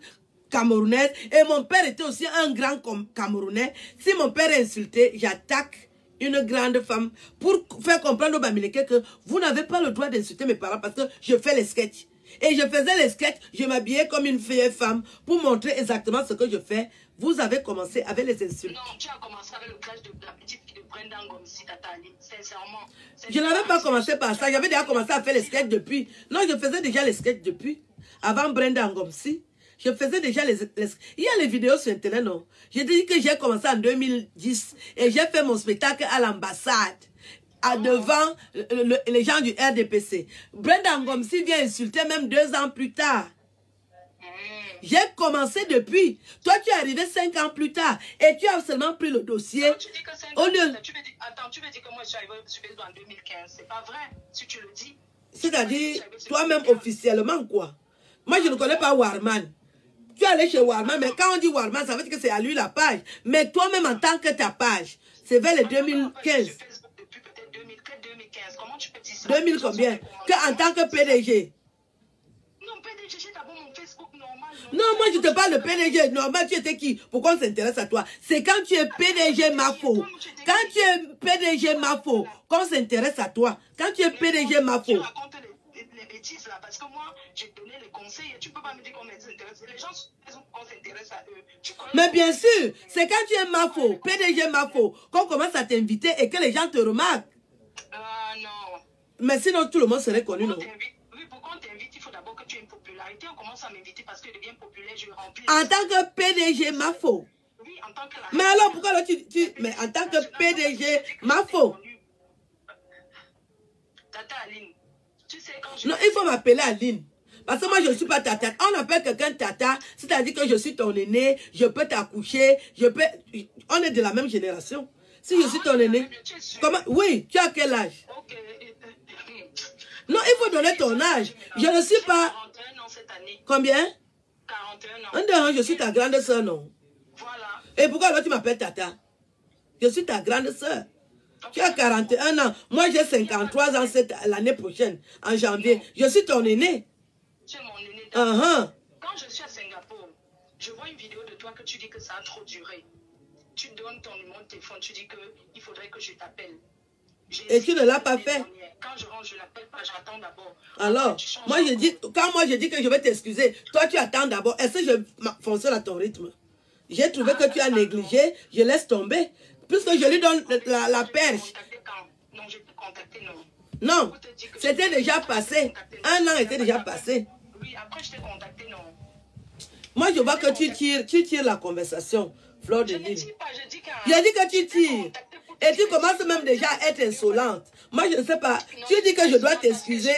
camerounaise. Et mon père était aussi un grand Camerounais. Si mon père est insulté, j'attaque une grande femme pour faire comprendre aux Bamileke que vous n'avez pas le droit d'insulter mes parents parce que je fais les sketchs. Et je faisais les sketchs, je m'habillais comme une vieille femme pour montrer exactement ce que je fais. Vous avez commencé avec les insultes. Non, tu as commencé avec le clash de la petite fille de Brenda Ngomsi, Tatali. Sincèrement. Je n'avais pas commencé par ça. J'avais déjà commencé à faire les sketchs depuis. Non, je faisais déjà les sketchs depuis. Avant Brenda Ngomsi. Je faisais déjà les... Il y a les vidéos sur Internet, non? J'ai dit que j'ai commencé en 2010 et j'ai fait mon spectacle à l'ambassade. Devant les gens du RDPC. Brenda Ngomsi vient insulter même 2 ans plus tard. J'ai commencé depuis. Toi, tu es arrivé 5 ans plus tard. Et tu as seulement pris le dossier. Tu dis que 5 ans, attends, tu veux dire que moi, je suis arrivé sur Facebook en 2015. C'est pas vrai, si tu le dis. C'est-à-dire, toi-même officiellement, quoi. Moi, je ne connais pas Warman. Tu es allé chez Warman, mais quand on dit Warman, ça veut dire que c'est à lui la page. Mais toi-même, en tant que ta page, c'est vers les 2015. 2000 combien? Que en tant que PDG. Non, PDG, j'ai d'abord mon Facebook normal. Non, moi je te parle de PDG normal. Tu étais qui? Pourquoi on s'intéresse à toi? C'est quand tu es PDG Mafo. Quand tu es PDG Mafo, qu'on s'intéresse à toi. Quand tu es PDG Mafo. Tu racontes les bêtises là, parce que moi, j'ai donné les conseils et tu peux pas me dire qu'on s'intéresse. Les gens qu'on s'intéresse à eux. Mais bien sûr, c'est quand tu es Mafo, PDG Mafo, qu'on commence à t'inviter et que les gens te remarquent. Non. Mais sinon, tout le monde serait connu, non? Oui, pourquoi on t'invite? Il faut d'abord que tu aies une popularité. On commence à m'inviter parce que je deviens populaire, je remplis. En tant que PDG Mafo. Oui, en tant que... Mais alors, pourquoi là, mais en tant que PDG Mafo. Tata Aline, tu sais quand je... Non, il faut m'appeler Aline. Parce que moi, je ne suis pas tata. On appelle quelqu'un tata, c'est-à-dire que je suis ton aîné, je peux t'accoucher, On est de la même génération. Si je suis ton aîné... Comment? Oui, tu as quel âge? Non, il faut donner ton âge. Je ne suis pas... 41 ans cette année. Combien? 41 ans. Je suis ta grande soeur, non? Voilà. Et pourquoi alors tu m'appelles tata? Je suis ta grande sœur. Tu as 41 ans. Moi, j'ai 53 ans l'année prochaine, en janvier. Je suis ton aîné. Tu es mon aîné. Quand je suis à Singapour, je vois une vidéo de toi que tu dis que ça a trop duré. Tu donnes ton numéro de téléphone, tu dis qu'il faudrait que je t'appelle. Et tu ne l'as pas fait. Quand je rentre, je ne l'appelle pas, j'attends d'abord. Alors, quand moi je dis que je vais t'excuser, toi tu attends d'abord. Est-ce que je fonctionne à ton rythme? J'ai trouvé que tu as négligé, je laisse tomber. Puisque je lui donne la perche. Non, je peux contacter, non. Non, c'était déjà passé. Un an était déjà passé. Oui, après je t'ai contacté, non. Moi je vois que tu tires la conversation, Fleur de Lille. Je dis que tu tires. Et tu commences même déjà à être insolente. Moi, je ne sais pas. Tu dis que je dois t'excuser.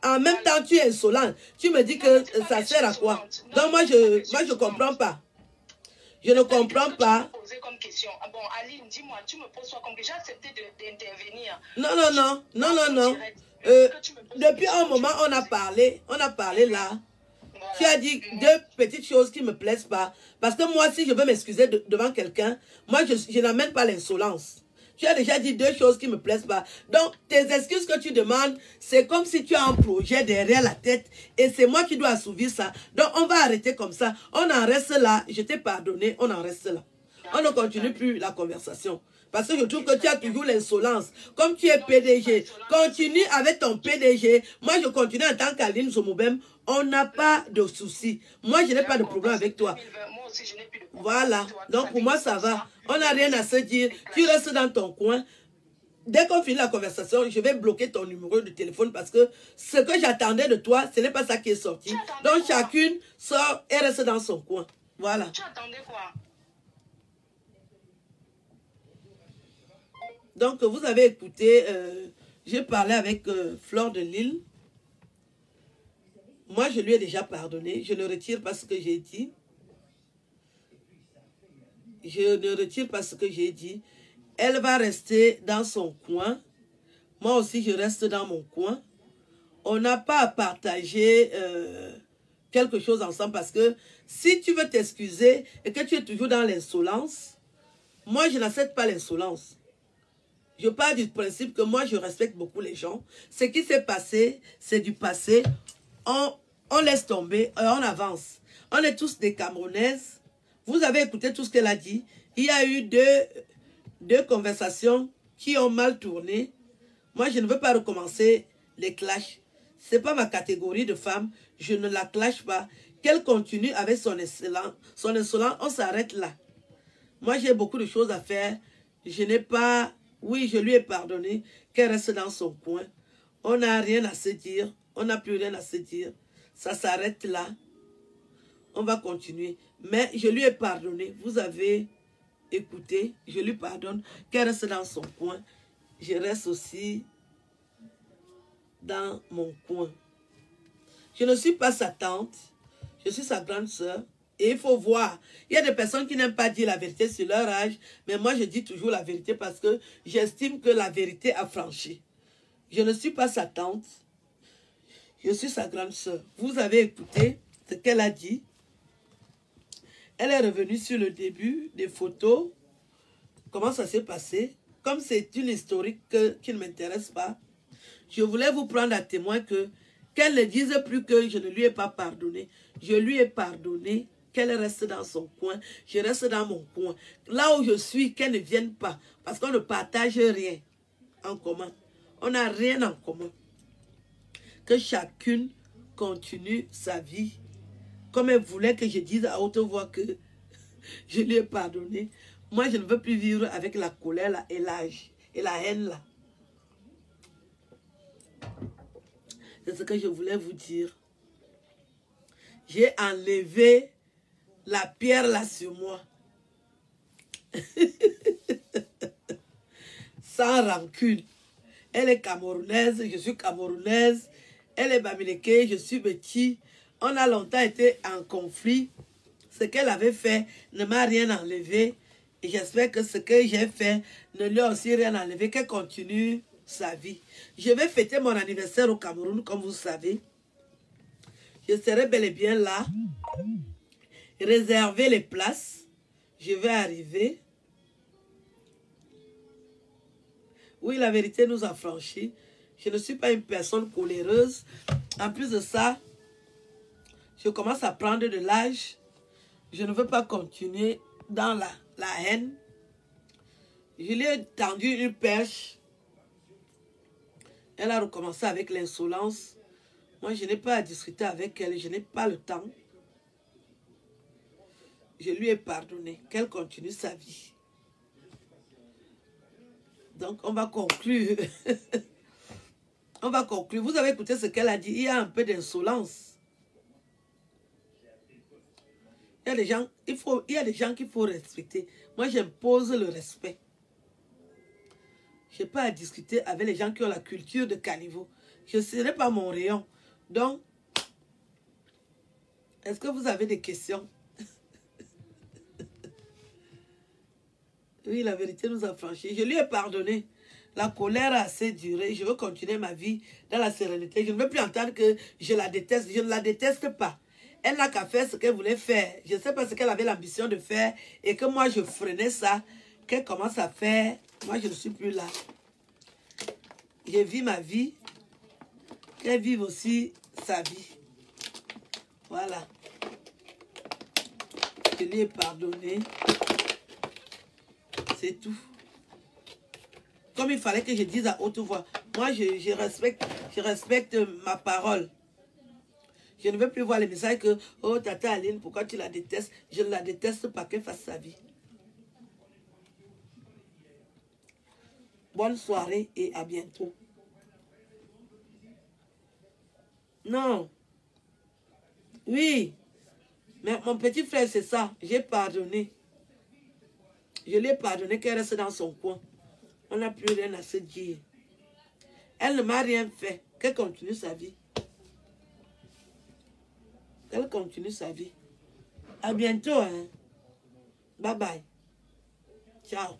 En même temps, tu es insolente. Tu me dis que ça sert à quoi? Donc, moi, je ne comprends pas. Je ne comprends pas. Comme question. Bon, Aline, dis-moi, tu me poses quoi comme question? J'ai accepté d'intervenir. Non. Depuis un moment, on a parlé là. Voilà. Tu as dit deux petites choses qui ne me plaisent pas. Parce que moi, si je veux m'excuser devant quelqu'un, moi, je n'amène pas l'insolence. Tu as déjà dit deux choses qui ne me plaisent pas. Donc, tes excuses que tu demandes, c'est comme si tu as un projet derrière la tête et c'est moi qui dois assouvir ça. Donc, on va arrêter comme ça. On en reste là. Je t'ai pardonné. On en reste là. On ne continue plus la conversation. Parce que je trouve que tu as toujours l'insolence. Comme tu es PDG, continue avec ton PDG. Moi, je continue en tant qu'Aline Zomobem. On n'a pas de soucis. Moi, je n'ai pas de problème avec toi. Voilà. Donc, pour moi, ça va. On n'a rien à se dire. Tu restes dans ton coin. Dès qu'on finit la conversation, je vais bloquer ton numéro de téléphone parce que ce que j'attendais de toi, ce n'est pas ça qui est sorti. Donc, chacune sort et reste dans son coin. Voilà. Tu attendais quoi? Donc, vous avez écouté, j'ai parlé avec Fleur de Lille. Moi, je lui ai déjà pardonné. Je ne retire pas ce que j'ai dit. Je ne retire pas ce que j'ai dit. Elle va rester dans son coin. Moi aussi, je reste dans mon coin. On n'a pas à partager quelque chose ensemble parce que si tu veux t'excuser et que tu es toujours dans l'insolence, moi, je n'accepte pas l'insolence. Je pars du principe que moi, je respecte beaucoup les gens. Ce qui s'est passé, c'est du passé. On laisse tomber, on avance. On est tous des Camerounaises. Vous avez écouté tout ce qu'elle a dit. Il y a eu deux conversations qui ont mal tourné. Moi, je ne veux pas recommencer les clashs. Ce n'est pas ma catégorie de femme. Je ne la clash pas. Qu'elle continue avec son insolence, on s'arrête là. Moi, j'ai beaucoup de choses à faire. Je n'ai pas... Oui, je lui ai pardonné. Qu'elle reste dans son coin. On n'a rien à se dire. On n'a plus rien à se dire. Ça s'arrête là. On va continuer. Mais je lui ai pardonné. Vous avez écouté. Je lui pardonne. Qu'elle reste dans son coin. Je reste aussi dans mon coin. Je ne suis pas sa tante. Je suis sa grande sœur. Et il faut voir. Il y a des personnes qui n'aiment pas dire la vérité sur leur âge. Mais moi, je dis toujours la vérité parce que j'estime que la vérité a franchi. Je ne suis pas sa tante. Je suis sa grande sœur. Vous avez écouté ce qu'elle a dit. Elle est revenue sur le début des photos. Comment ça s'est passé? Comme c'est une historique qui ne m'intéresse pas, je voulais vous prendre à témoin qu'elle ne dise plus que je ne lui ai pas pardonné. Je lui ai pardonné, qu'elle reste dans son coin. Je reste dans mon coin. Là où je suis, qu'elle ne vienne pas. Parce qu'on ne partage rien en commun. On n'a rien en commun. Que chacune continue sa vie comme elle voulait que je dise à haute voix que je lui ai pardonné. Moi, je ne veux plus vivre avec la colère là, et l'âge et la haine là. C'est ce que je voulais vous dire. J'ai enlevé la pierre là sur moi. Sans rancune. Elle est camerounaise, je suis camerounaise. Elle est bamileke, je suis Betty. On a longtemps été en conflit. Ce qu'elle avait fait ne m'a rien enlevé. Et j'espère que ce que j'ai fait ne lui a aussi rien enlevé. Qu'elle continue sa vie. Je vais fêter mon anniversaire au Cameroun, comme vous savez. Je serai bel et bien là. Réserver les places. Je vais arriver. Oui, la vérité nous a franchis. Je ne suis pas une personne coléreuse. En plus de ça, je commence à prendre de l'âge. Je ne veux pas continuer dans la haine. Je lui ai tendu une perche. Elle a recommencé avec l'insolence. Moi, je n'ai pas à discuter avec elle. Je n'ai pas le temps. Je lui ai pardonné. Qu'elle continue sa vie. Donc, on va conclure. On va conclure. Vous avez écouté ce qu'elle a dit. Il y a un peu d'insolence. Il y a des gens qu'il faut respecter. Moi, j'impose le respect. Je n'ai pas à discuter avec les gens qui ont la culture de caniveau. Ce n'est pas mon rayon. Donc, est-ce que vous avez des questions? Oui, la vérité nous a franchis. Je lui ai pardonné. La colère a assez duré. Je veux continuer ma vie dans la sérénité. Je ne veux plus entendre que je la déteste. Je ne la déteste pas. Elle n'a qu'à faire ce qu'elle voulait faire. Je ne sais pas ce qu'elle avait l'ambition de faire. Et que moi, je freinais ça. Qu'elle commence à faire. Moi, je ne suis plus là. Je vis ma vie. Qu'elle vive aussi sa vie. Voilà. Je lui ai pardonné. C'est tout. Comme il fallait que je dise à haute voix. Moi, je respecte ma parole. Je ne veux plus voir les messages que, oh, Tata Aline, pourquoi tu la détestes? Je ne la déteste pas, qu'elle fasse sa vie. Bonne soirée et à bientôt. Non. Oui. Mais mon petit frère, c'est ça. J'ai pardonné. Je lui ai pardonné qu'elle reste dans son coin. On n'a plus rien à se dire. Elle ne m'a rien fait. Qu'elle continue sa vie. Elle continue sa vie. À bientôt. Hein? Bye bye. Ciao.